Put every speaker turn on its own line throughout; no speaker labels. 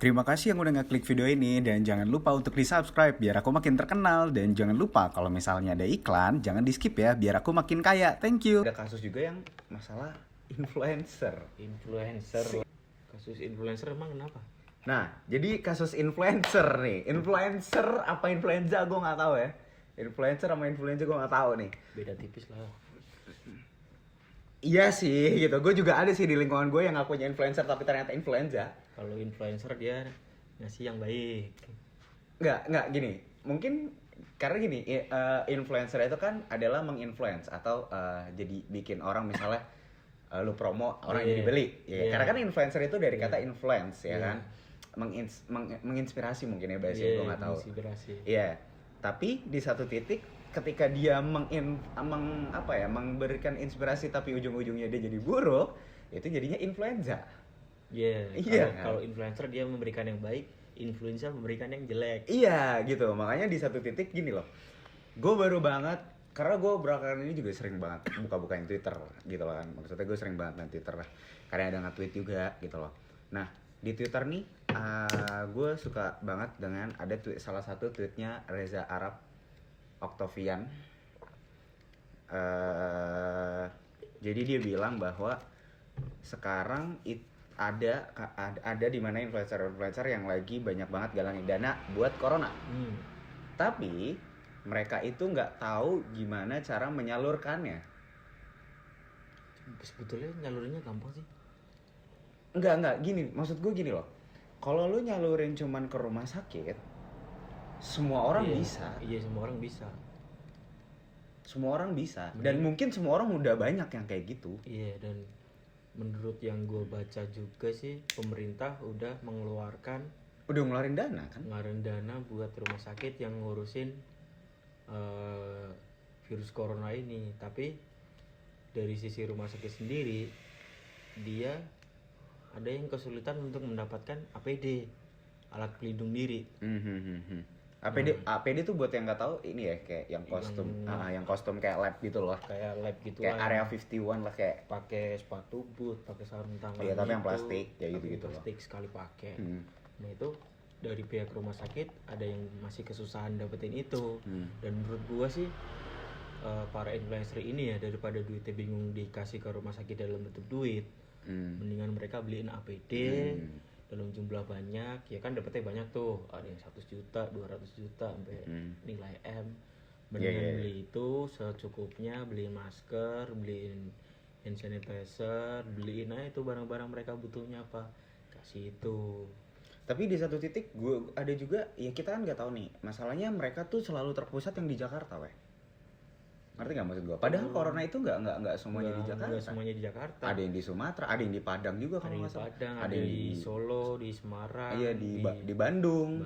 Terima kasih yang udah ngeklik video ini dan jangan lupa untuk di-subscribe biar aku makin terkenal dan jangan lupa kalau misalnya ada iklan jangan di-skip ya biar aku makin kaya. Thank you. Ada kasus juga yang masalah influencer.
Influencer. Kasus influencer emang kenapa?
Nah, jadi kasus influencer nih. Influencer apa influenza gue nggak tahu ya. Influencer sama influenza gue nggak tahu nih.
Beda tipis lah.
Iya sih gitu. Gue juga ada sih di lingkungan gue yang ngakunya influencer tapi ternyata influenza.
Kalau influencer dia ngasih yang baik.
Nggak gini. Mungkin karena gini, influencer itu kan adalah menginfluence atau jadi bikin orang misalnya lu promo orang jadi beli. Ya, karena kan influencer itu dari kata influence ya kan. Menginspirasi mungkin ya bahasanya gue nggak tahu.
Menginspirasi.
Iya. Tapi di satu titik ketika dia memberikan inspirasi tapi ujung-ujungnya dia jadi buruk, itu jadinya influenza.
Iya. Kalau influencer dia memberikan yang baik, influencer memberikan yang jelek.
Iya gitu. Makanya di satu titik gini loh. Gue baru banget karena gue belakangan ini juga sering banget buka-bukain Twitter gitu loh kan. Maksudnya gue sering banget main Twitter lah. Karena ada nge-tweet juga gitu loh. Nah di Twitter nih gue suka banget dengan ada salah satu tweetnya Reza Arab Octavian. Jadi dia bilang bahwa sekarang ada di mana influencer yang lagi banyak banget galangin dana buat corona. Tapi mereka itu nggak tahu gimana cara menyalurkannya.
Sebetulnya nyalurinnya gampang sih.
Enggak gini, maksud gue gini loh. Kalau lu nyalurin cuman ke rumah sakit, semua orang bisa.
Iya, semua orang bisa.
Semua orang bisa. Dan mungkin semua orang udah banyak yang kayak gitu.
Iya, dan menurut yang gue baca juga sih pemerintah udah
ngeluarin dana kan?
ngeluarin dana buat rumah sakit yang ngurusin virus corona ini. Tapi dari sisi rumah sakit sendiri dia ada yang kesulitan untuk mendapatkan APD, alat pelindung diri.
APD tuh buat yang nggak tahu ini ya kayak yang kostum, yang kostum kayak lab gitu loh.
Kayak lab gitu
kayak
lah.
Area 51 lah kayak.
Pakai sepatu boot, pakai sarung tangan.
Iya tapi yang plastik ya gitu loh.
Plastik sekali pakai. Nah itu dari pihak rumah sakit ada yang masih kesusahan dapetin itu. Dan menurut gua sih para influencer ini ya daripada duitnya bingung dikasih ke rumah sakit dalam bentuk duit, mendingan mereka beliin APD dalam jumlah banyak, ya kan dapetnya banyak tuh, ada yang 100 juta, 200 juta sampai nilai M. Mendingan beli itu secukupnya, beliin masker, beliin hand sanitizer, beliin aja itu barang-barang mereka butuhnya apa, kasih itu.
Tapi di satu titik gue ada juga ya kita kan nggak tahu nih masalahnya mereka tuh selalu terpusat yang di Jakarta ngerti nggak maksud gue? Padahal corona itu nggak semuanya di Jakarta.
Nggak semuanya di Jakarta.
Ada yang di Sumatera, ada yang di Padang juga
kalau nggak salah. Ada yang di Solo, di Semarang.
Iya di Bandung.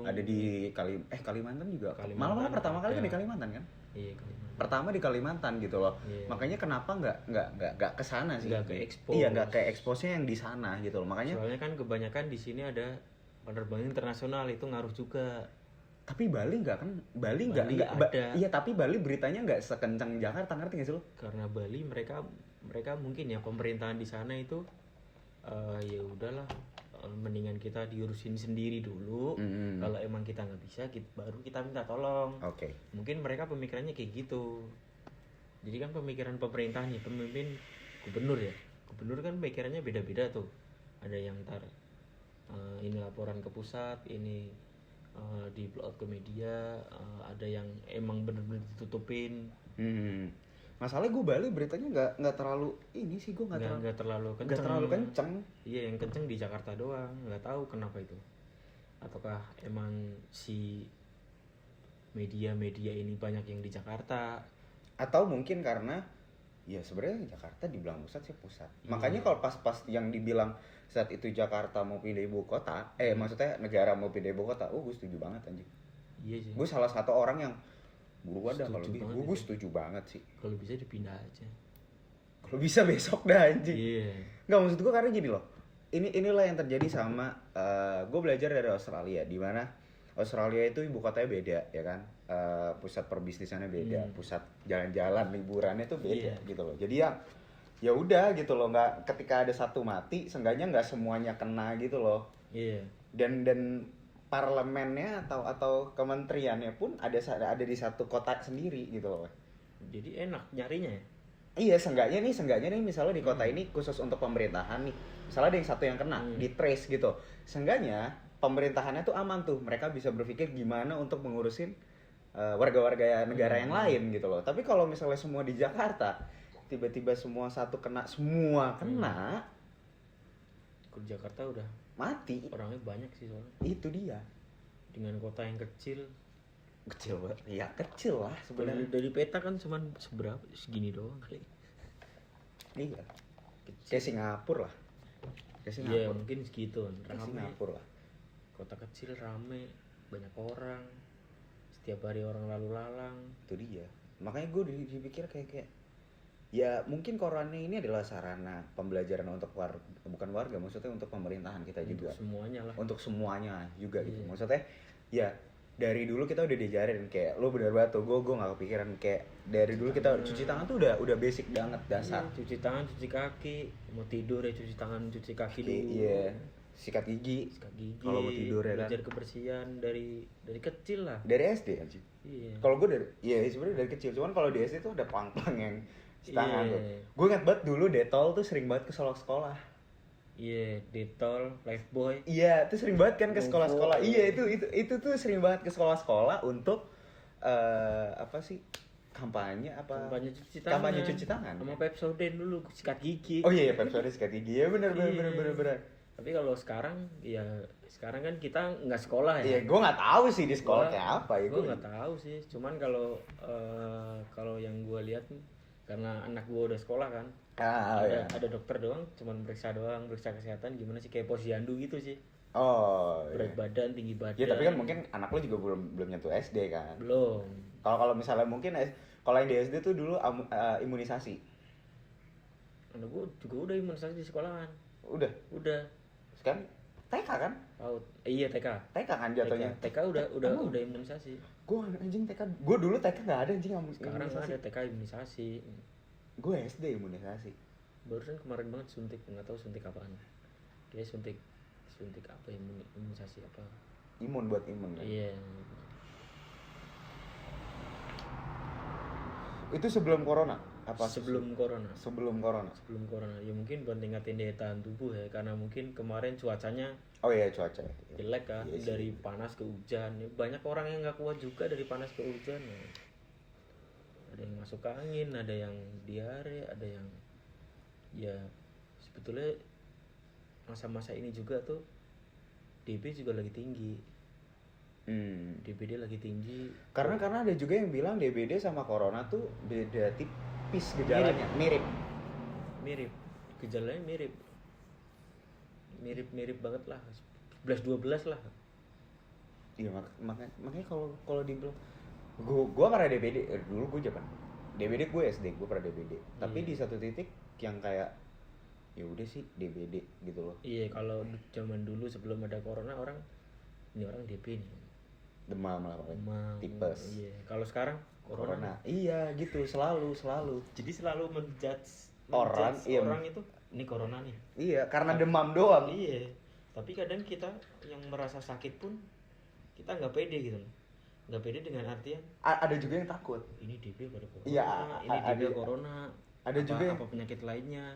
Ada di Kalimantan juga. Malah pertama kali kan di Kalimantan kan?
Iya Kalimantan.
Pertama di Kalimantan gitu loh. Iya. Makanya kenapa nggak ke sana sih?
Nggak ke expose.
Iya nggak ke expose-nya yang di sana gitu loh. Makanya.
Soalnya kan kebanyakan di sini ada penerbangan internasional itu ngaruh juga.
Tapi Bali nggak ada. Iya tapi Bali beritanya nggak sekencang Jakarta, ngerti nggak sih lo?
Karena Bali mereka mungkin ya pemerintahan di sana itu ya udahlah mendingan kita diurusin sendiri dulu. Kalau emang kita nggak bisa baru kita minta tolong.
Oke.
Mungkin mereka pemikirannya kayak gitu. Jadi kan pemikiran pemerintah nih, pemimpin gubernur kan pemikirannya beda-beda tuh. Ada yang ini laporan ke pusat, ini di upload ke media, ada yang emang bener-bener ditutupin.
Masalahnya gue Bali beritanya nggak terlalu ini sih, gue
nggak terlalu kenceng. Iya yang kenceng di Jakarta doang, nggak tahu kenapa itu. Ataukah emang si media ini banyak yang di Jakarta?
Atau mungkin karena ya sebenarnya Jakarta dibilang pusat sih pusat. Makanya kalau pas yang dibilang saat itu Jakarta mau pindah ibu kota, maksudnya negara mau pindah ibu kota, gue setuju banget anjing.
Iya sih.
Gue salah satu orang yang buruan dah kalau gue setuju banget sih.
Kalau bisa dipindah aja.
Kalau bisa besok dah anjing.
Iya.
Nggak maksud gue karena gini loh. Inilah yang terjadi sama gue belajar dari Australia, di mana Australia itu ibu kotanya beda ya kan. Pusat perbisnisannya beda, pusat jalan-jalan liburannya tuh beda gitu loh. Jadi ya udah gitu loh, nggak ketika ada satu mati seenggaknya nggak semuanya kena gitu loh.
Iya.
dan parlemennya atau kementeriannya pun ada di satu kota sendiri gitu loh.
Jadi enak nyarinya ya.
Iya, seenggaknya nih misalnya di kota ini khusus untuk pemerintahan nih. Misalnya ada yang satu yang kena, di trace gitu. Seenggaknya pemerintahannya tuh aman tuh. Mereka bisa berpikir gimana untuk mengurusin warga-warga negara yang lain gitu loh. Tapi kalau misalnya semua di Jakarta, tiba-tiba semua semua kena,
Ke Jakarta udah
mati.
orangnya banyak sih soalnya.
Itu dia.
Dengan kota yang kecil.
Kecil banget. Ya kecil lah
Sebenarnya
sebenarnya.
dari peta kan cuman seberapa? Segini doang kali.
Iya. Kayak Singapura lah. Kayak
Iya
Singapura.
mungkin segitu.
Kayak
Rame.
Singapura lah.
Kota kecil rame, banyak orang. Setiap hari orang lalu lalang.
Itu dia. Makanya gue dipikir kayak ya mungkin corona ini adalah sarana pembelajaran untuk bukan warga, maksudnya untuk pemerintahan kita juga.
Untuk semuanya lah.
Untuk semuanya juga gitu.
Iya.
Maksudnya ya dari dulu kita udah diajarin kayak lo bener banget tuh, gue nggak kepikiran kayak dari dulu kita cuci tangan tuh udah basic banget dasar.
Iya, cuci tangan, cuci kaki, mau tidur ya cuci tangan, cuci kaki dulu.
Iya, sikat gigi.
Sikat gigi.
Kalau mau tidur ya kan.
Belajar kebersihan dari kecil lah.
Dari SD aja.
Iya.
Kalau gue sebenarnya dari kecil, cuman kalau di SD tuh ada pang-pang yang cuci tangan
Iya.
tuh. Gue ingat banget dulu Detol tuh sering banget ke sekolah.
Iya, Detol, Lifebuoy.
Iya, itu sering banget kan ke
Novo.
sekolah-sekolah. Iya, itu tuh sering banget ke sekolah-sekolah untuk apa sih? Kampanye
Kampanye cuci tangan.
Kampanye cuci tangan.
Sama Pepsodent dulu sikat gigi.
Oh iya, Pepsodent sikat gigi. Ya benar.
Tapi kalau sekarang kan kita nggak sekolah ya.
Iya, gue nggak tahu sih di sekolah kayak apa ya.
Gue nggak tahu sih. Cuman kalau yang gue lihat karena anak gue udah sekolah kan. Ada dokter doang, cuman periksa kesehatan gimana sih kayak posyandu gitu sih.
Oh.
Berat badan, tinggi badan.
Ya tapi kan mungkin anak lo juga belum nyentuh SD kan.
Belum.
Kalau misalnya mungkin kalau yang di SD tuh dulu imunisasi.
Anak gue juga udah imunisasi di sekolahan.
Udah. Kan TK kan?
PAUD. Iya TK.
TK kan jatuhnya.
TK udah imunisasi.
Gue anjing TK. Gue dulu TK nggak ada anjing
Sekarang
imunisasi.
ada TK imunisasi.
Gue SD imunisasi.
Barusan kemarin banget suntik, nggak tahu suntik apaan. Kayak suntik apa imunisasi apa?
Imun buat imun kan.
Iya.
Itu sebelum corona? Apa
Sebelum corona.
Sebelum corona.
Sebelum corona. Ya mungkin buat tingkatin daya tahan tubuh ya, karena mungkin kemarin cuacanya
Oh iya cuaca.
jelek kan,
Iya sih.
dari panas ke hujan. Ya, banyak orang yang nggak kuat juga dari panas ke hujan. Ya. Ada yang masuk angin, ada yang diare, ada yang ya sebetulnya masa-masa ini juga tuh DB juga lagi tinggi. DBD lagi tinggi.
Karena ada juga yang bilang DBD sama corona tuh beda tipis gejalanya, mirip.
Gejalanya mirip banget lah. 11-12 lah.
Iya makanya kalau dibilang gue pernah DBD dulu gue zaman DBD gue SD gue pernah DBD. Tapi di satu titik yang kayak ya udah sih DBD gitu loh.
Iya, kalau zaman dulu sebelum ada corona orang DB nih.
Demam lah paling.
Demam.
Tipes.
Iya. Kalau sekarang corona.
Iya gitu selalu.
Jadi selalu menjudge
Orang, iya.
orang itu ini corona nih.
Iya karena demam doang.
Iya. Tapi kadang kita yang merasa sakit pun kita nggak pede gitu loh. Nggak pede dengan artian
Ada juga yang takut.
ini DB pada corona.
Iya,
ini DB
ada-
corona.
ada juga yang-
apa penyakit lainnya.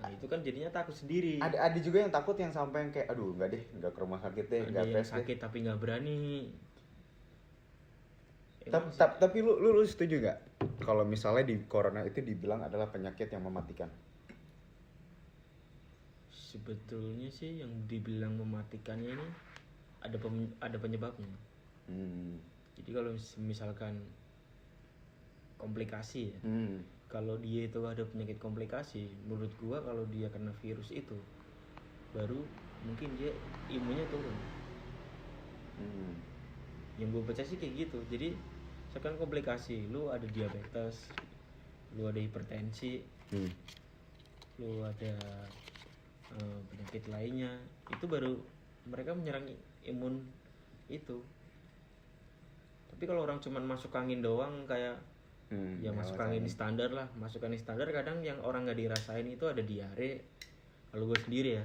Nah, itu kan jadinya takut sendiri.
Ada juga yang takut yang sampai yang kayak aduh enggak deh enggak ke rumah sakit deh
Ada
enggak
yang
tes deh.
sakit tapi nggak berani.
Tapi lu setuju gak kalau misalnya di corona itu dibilang adalah penyakit yang mematikan?
Sebetulnya sih yang dibilang mematikannya ini ada penyebabnya. Jadi kalau misalkan komplikasi ya, kalau dia itu ada penyakit komplikasi, menurut gua kalau dia kena virus itu baru mungkin dia imunnya turun. Yang gue baca sih kayak gitu. Jadi misalkan komplikasi, lu ada diabetes, lu ada hipertensi, lu ada penyakit lainnya, itu baru mereka menyerang imun itu. Tapi kalau orang cuman masuk angin doang kayak ya masuk angin standar lah, masuk angin standar kadang yang orang nggak dirasain itu ada diare. Kalau gue sendiri ya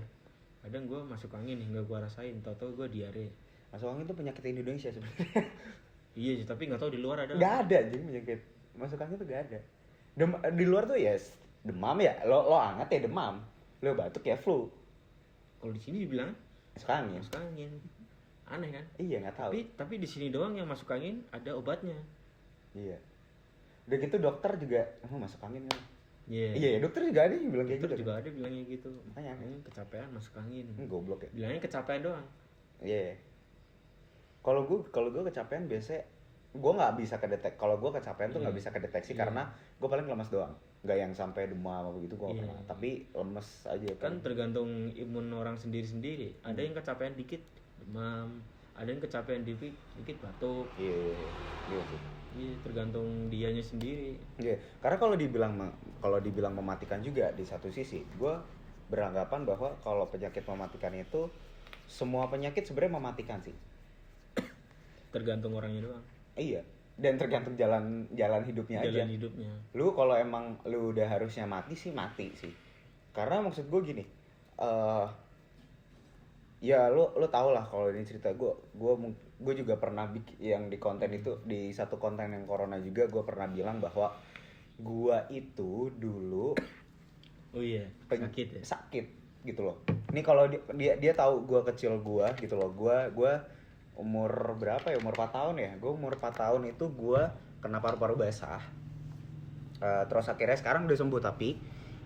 kadang gue masuk angin hingga gue rasain, tau-tau gue diare.
Masuk angin tuh penyakit Indonesia sebenarnya.
Iya sih, tapi nggak tahu di luar ada.
Nggak ada anjing penyakit masuk angin tuh nggak ada. Di luar tuh ya demam ya, lo anget ya demam, lo batuk ya flu.
Kalau di sini dibilang
Masuk angin.
masuk angin, aneh kan?
Iya nggak tahu.
Tapi di sini doang yang masuk angin ada obatnya.
Iya. Udah gitu dokter juga masuk angin kan.
Iya.
Iya ya, dokter juga ada yang bilang kayak
Dokter
gitu.
juga ada bilangnya gitu.
Makanya.
Kecapean masuk angin.
Goblok ya.
Bilangnya kecapean doang.
Iya. Kalau gue kecapean biasanya gue nggak bisa kedetek. Kalau gue kecapean tuh nggak bisa kedeteksi karena gue paling lemas doang. Nggak yang sampai demam apa gitu gue nggak pernah. Tapi lemes aja
Kan tergantung imun orang sendiri-sendiri. Ada yang kecapean dikit demam, ada yang kecapean dikit batuk.
Iya sih.
Iya, tergantung dianya sendiri.
Iya, karena kalau dibilang mematikan juga di satu sisi, gue beranggapan bahwa kalau penyakit mematikan itu semua penyakit sebenarnya mematikan sih.
Tergantung orangnya doang.
Iya, dan tergantung jalan hidupnya aja.
Jalan hidupnya.
Lu kalau emang lu udah harusnya mati sih. Karena maksud gue gini, ya lu tau lah kalau ini cerita gue juga pernah bikin yang di konten itu, di satu konten yang corona juga gue pernah bilang bahwa gue itu dulu sakit gitu loh. Ini kalau dia tahu gue kecil gue gitu loh, gue umur berapa ya, umur 4 tahun ya, gue umur 4 tahun itu gue kena paru-paru basah. Terus akhirnya sekarang udah sembuh, tapi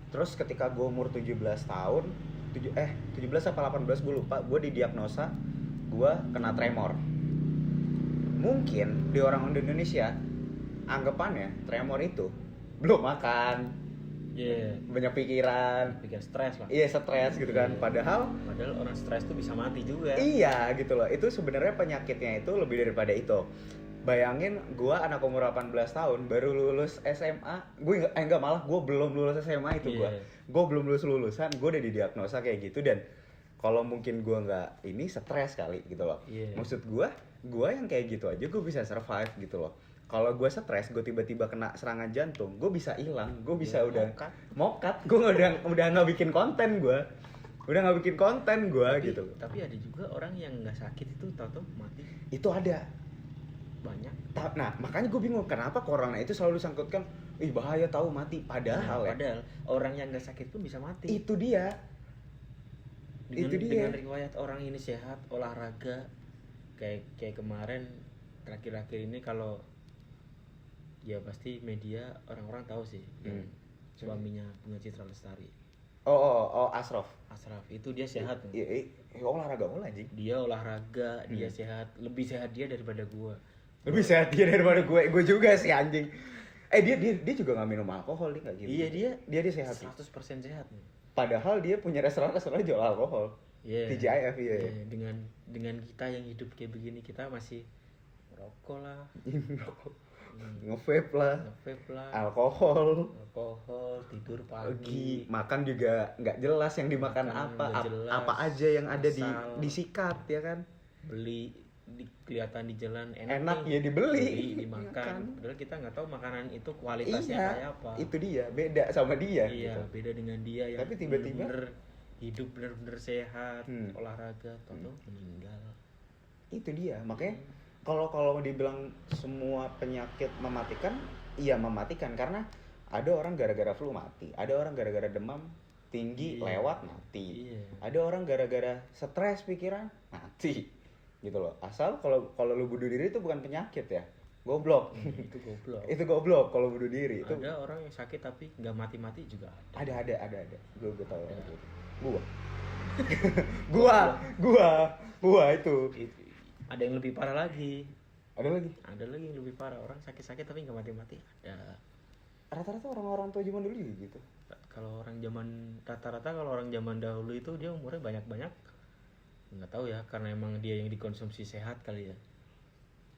terus ketika gue umur 17 tahun 17 apa 18 gue lupa, gue didiagnosa gue kena tremor. Mungkin di orang Indonesia anggapannya tremor itu belum makan, banyak pikiran
stres lah.
Iya, stres gitu kan. Padahal
orang stres tuh bisa mati juga.
Iya gitu loh. Itu sebenarnya penyakitnya itu lebih daripada itu. Bayangin gue anak umur 18 tahun baru lulus SMA. Gue belum lulus SMA itu. Gue belum lulusan, gue udah didiagnosa kayak gitu. Dan kalau mungkin gue nggak ini stres kali gitu loh. Maksud gue yang kayak gitu aja gue bisa survive gitu loh. Kalau gue stres, gue tiba-tiba kena serangan jantung, gue bisa hilang, gue bisa udah mokat, gue udah nggak bikin konten gue, gitu.
Tapi ada juga orang yang nggak sakit itu tahu-tahu mati.
Itu ada
banyak.
Nah makanya gue bingung kenapa corona itu selalu disangkutkan, bahaya tahu mati, padahal
orang yang nggak sakit pun bisa mati.
Itu dia.
Dengan riwayat orang ini sehat, olahraga, kayak kemarin terakhir-akhir ini kalau ya pasti media orang-orang tahu sih suaminya Bunga Citra Lestari.
Ashraf
itu dia sehat.
Olahraga mulu anjing.
Dia olahraga, dia sehat, lebih sehat dia daripada gua.
Gue juga sih anjing. Dia juga nggak minum alkohol, dia nggak gitu.
Iya, dia
sehat.
100% sehat.
Padahal dia punya restoran jual alkohol. TGIF
Dengan kita yang hidup kayak begini, kita masih merokok lah.
Nge-vape lah, alkohol,
tidur pagi,
makan juga nggak jelas yang dimakan apa aja yang ada disikat ya kan,
kelihatan di jalan enak
ya dibeli
dimakan, padahal kita nggak tahu makanan itu kualitasnya kayak apa.
Itu dia beda sama dia.
Gitu. Beda dengan dia yang
tapi tiba-tiba
hidup bener-bener sehat, olahraga, meninggal.
Itu dia, makanya kalau dibilang semua penyakit mematikan, iya mematikan, karena ada orang gara-gara flu mati, ada orang gara-gara demam tinggi lewat mati, ada orang gara-gara stres pikiran mati, gitu loh. Asal kalau lu bunuh diri itu bukan penyakit ya, goblok. Itu goblok kalau bunuh diri.
Ada itu orang yang sakit tapi nggak mati juga ada.
Ada. Gue tahu. Gua itu.
Ada yang lebih parah lagi.
Ada lagi
yang lebih parah, orang sakit tapi nggak mati. Ada.
Rata-rata orang-orang tua zaman dulu juga gitu.
Kalau orang zaman dahulu itu dia umurnya banyak. Nggak tahu ya, karena emang dia yang dikonsumsi sehat kali ya.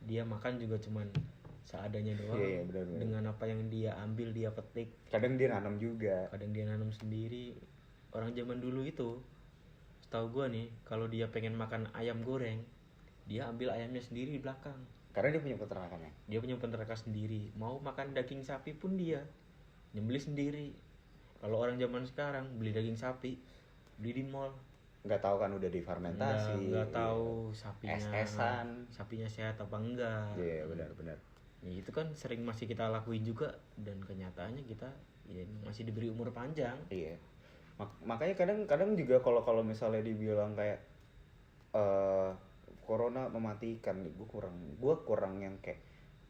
Dia makan juga cuman seadanya doang.
Iya, benar.
Dengan apa yang dia ambil, dia petik.
Kadang dia nanam juga.
Kadang dia nanam sendiri. Orang zaman dulu itu, setahu gua nih, kalau dia pengen makan ayam goreng, dia ambil ayamnya sendiri di belakang.
Karena dia punya peternakannya.
Dia punya peternakan sendiri. Mau makan daging sapi pun dia nyembelih sendiri. Kalau orang zaman sekarang beli daging sapi, beli di mall,
nggak tahu kan udah difermentasi.
Nggak tahu
es-esan.
sapinya sehat apa enggak.
Iya, benar.
Ya, itu kan sering masih kita lakuin juga dan kenyataannya kita ya masih diberi umur panjang.
Iya. Makanya kadang juga kalau misalnya dibilang kayak corona mematikan, gue kurang yang kayak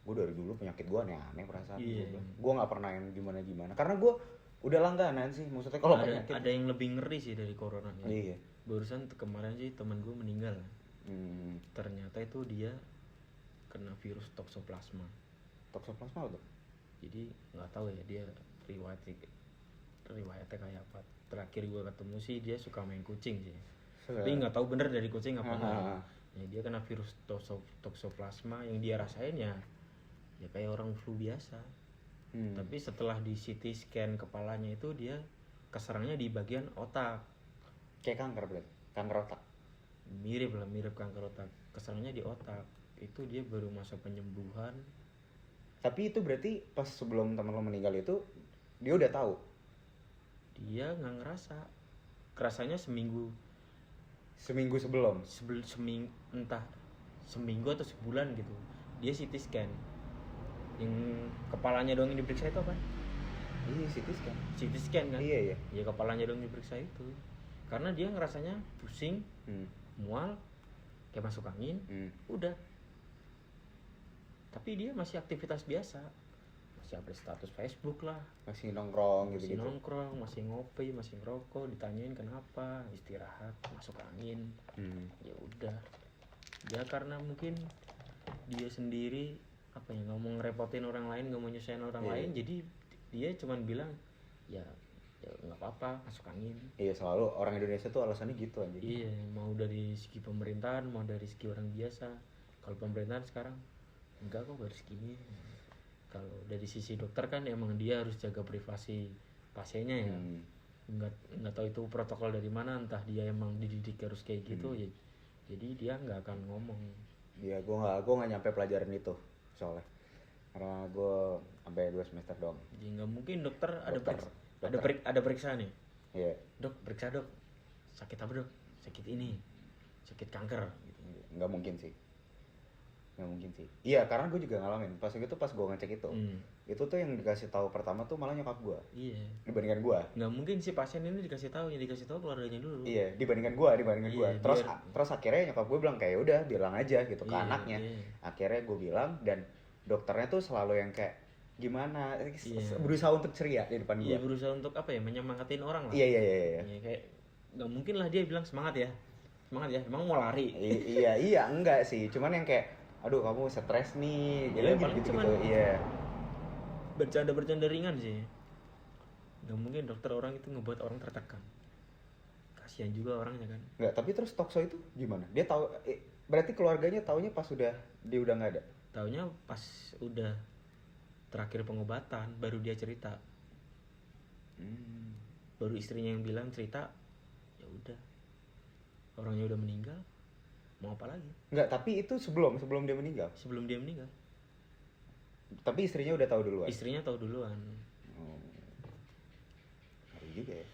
gue dari dulu penyakit gue aneh-aneh perasaan.
Iya.
Gue nggak pernah yang gimana karena gue udah langganan sih, maksudnya kalau penyakit
ada yang lebih ngeri sih dari corona ya.
iya.
Barusan kemarin sih teman gue meninggal. Ternyata itu dia kena virus toxoplasma.
Toxoplasma apa tuh?
Jadi nggak tahu ya dia riwayatnya kayak apa. Terakhir gue ketemu sih dia suka main kucing sih. Tapi nggak tahu bener dari kucing apa enggak. Ya, dia kena virus toxoplasma yang dia rasain ya kayak orang flu biasa. Tapi setelah di CT scan kepalanya itu dia keserangnya di bagian otak.
Kayak kanker berarti, kanker otak.
Mirip kanker otak. Keserangnya di otak. Itu dia baru masa penyembuhan.
Tapi itu berarti pas sebelum teman lo meninggal itu dia udah tahu.
Dia nggak ngerasa. Kerasanya seminggu
sebelum.
Entah seminggu atau sebulan gitu. Dia CT scan. Yang kepalanya doang yang diperiksa itu apa?
Iya, CT
scan kan?
Iya.
Ya kepalanya doang diperiksa itu. Karena dia ngerasanya pusing, mual, kayak masuk angin, udah. Tapi dia masih aktivitas biasa, masih update status Facebook lah,
masih nongkrong gitu.
Masih ngopi, masih ngerokok, ditanyain kenapa, istirahat, masuk angin, ya udah. Ya karena mungkin dia sendiri nggak mau ngerepotin orang lain, nggak mau nyusahin orang lain, jadi dia cuman bilang ya nggak apa-apa, masuk angin.
Iya, selalu orang Indonesia tuh alasannya gitu aja.
Iya, mau dari segi pemerintahan, mau dari segi orang biasa. Kalau pemerintahan sekarang enggak kok, baru segini. Kalau dari sisi dokter kan emang dia harus jaga privasi pasiennya ya. Nggak tahu itu protokol dari mana, entah dia emang dididik harus kayak gitu ya. Jadi dia nggak akan ngomong.
Iya, gue nggak nyampe pelajaran itu soalnya. Karena gue sampai 2 semester doang.
Jadi nggak mungkin dokter. Ada periksa nih.
Iya.
Dok, periksa dok. Sakit apa dok? Sakit ini. Sakit kanker. Gitu.
Nggak mungkin sih. Iya, karena gue juga ngalamin. Pas gue ngecek itu. Itu tuh yang dikasih tahu pertama tuh malah nyokap gue.
Iya.
Dibandingkan gue.
Nggak mungkin si pasien ini dikasih tahu, yang dikasih tahu keluarganya dulu.
Iya, dibandingkan gue. Terus akhirnya nyokap gue bilang kayak udah bilang aja gitu ke anaknya. Akhirnya gue bilang, dan dokternya tuh selalu yang kayak gimana, berusaha untuk ceria di depan gue.
Iya, berusaha untuk menyemangatin orang lah.
Iya.
Kayak nggak mungkin lah dia bilang semangat ya, emang mau lari.
Iya, enggak sih, cuman yang kayak aduh kamu stres nih,
jadi
gitu.
Iya. Bercanda ringan sih. Nggak mungkin dokter orang itu ngebuat orang tertekan. Kasihan juga orangnya kan.
Nggak, tapi terus Tokso itu gimana? Dia tahu, berarti keluarganya taunya pas dia udah nggak ada?
Taunya pas udah terakhir pengobatan baru dia cerita. Baru istrinya yang bilang cerita, ya udah. Orangnya udah meninggal. Mau apa lagi?
Enggak, tapi itu sebelum dia meninggal.
Sebelum dia meninggal.
Tapi istrinya udah tahu duluan.
Istrinya tahu duluan.
Ngeri juga ya.